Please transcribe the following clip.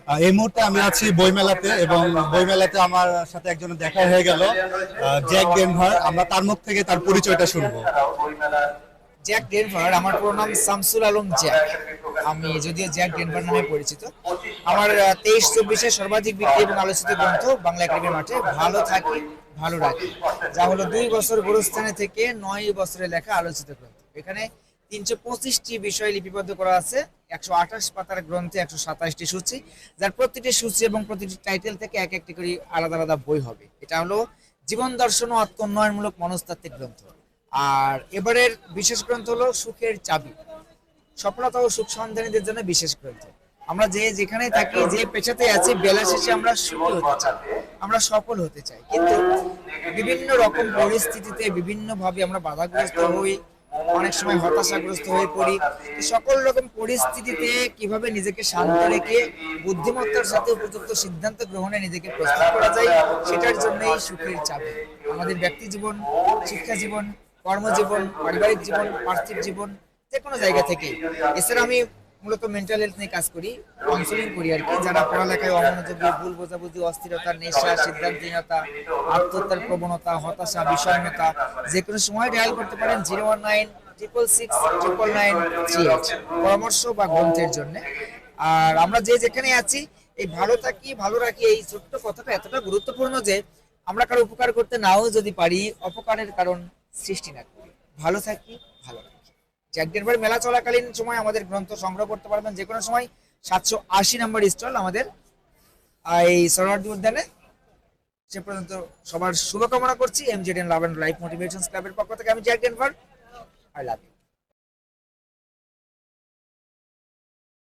এই মুহূর্তে আমি আছি বইমেলাতে এবং বইমেলাতে আমার সাথে একজনের দেখা হয়ে গেল, জ্যাক ডেনভার। আমরা তার মুখ থেকে তার পরিচয়টা শুনবো। জ্যাক ডেনভার, আমার পুরো নাম শামসুল আলম জ্যাক। আমি যদিও জ্যাক ডেনভার নামে পরিচিত। আমার 23-24-এর সর্বাধিক বিক্রি এবং আলোচিত গ্রন্থ বাংলা একাডেমির মাঠে ভালো থাকি ভালো রাখি, যা হলো 2 বছর গোরস্থানে থেকে 9 বছরে লেখা আলোচিত গ্রন্থ। এখানে 325টি বিষয় লিপিবদ্ধ করা আছে। 128 পাতার গ্রন্থে 127টি সূচি, যার প্রতিটি সূচি এবং প্রতিটি টাইটেল থেকে এক একটি করে আলাদা আলাদা বই হবে। এটা হলো জীবন দর্শন ও আত্ম উন্নয়নমূলক মনস্তাত্ত্বিক গ্রন্থ। আর এবারের বিশেষ গ্রন্থ হলো সুখের চাবি, সফলতা ও সুখ সন্ধানীদের জন্য বিশেষ গ্রন্থ। আমরা যে যেখানে থাকি, যে পেশাতে আছি, বেলা শেষে আমরা সুখী হতে চাই, আমরা সফল হতে চাই, কিন্তু বিভিন্ন রকম পরিস্থিতিতে বিভিন্ন ভাবে আমরা বাধাগ্রস্ত হই, অনেক সময় হতাশাগ্রস্ত হয়ে পড়ি। তো সকল রকম পরিস্থিতিতে কিভাবে নিজেকে শান্ত রেখে বুদ্ধিমত্তার সাথে উপযুক্ত সিদ্ধান্ত গ্রহণে নিজেকে প্রস্তুত করা যায়, সেটার জন্যই সুখের চাবি। আমাদের ব্যক্তি জীবন, শিক্ষা জীবন, কর্মজীবন, পারিবারিক জীবন, পার্থিব জীবন, যে কোনো জায়গা থেকে। এছাড়া আমি মূলত মেন্টাল হেলথ নিয়ে কাজ করি, কাউন্সিলিং করি আর কি। যারা পড়ালেখায় অমনোযোগী, ভুল বোঝাবুঝি, অস্থিরতা, নেশা, সিদ্ধান্তহীনতা, আত্মহত্যার প্রবণতা, হতাশা, বিষণ্ণতা, যে কোনো সময় ডায়াল করতে পারেন 01966699938 পরামর্শ বা গ্রন্থের জন্য। আর আমরা যে যেখানে আছি, এই ভালো থাকি ভালো রাখি এই ছোট্ট কথাটা এতটা গুরুত্বপূর্ণ যে আমরা কারো উপকার করতে নাও যদি পারি, অপকারের কারণ সৃষ্টি না করি। ভালো থাকি ভালো রাখি। জ্যাক ডেনভার মেলা চলাকালীন সময় আমাদের গ্রন্থ সংগ্রহ করতে পারবেন যে কোনো সময়। 780 নম্বর স্টল আমাদের এই সরোয়ার্দী উদ্যানে। সে পর্যন্ত সবার শুভকামনা করছি। MJDN love and life motivation ক্লাবের পক্ষ থেকে আমি Jack Denver. I love you.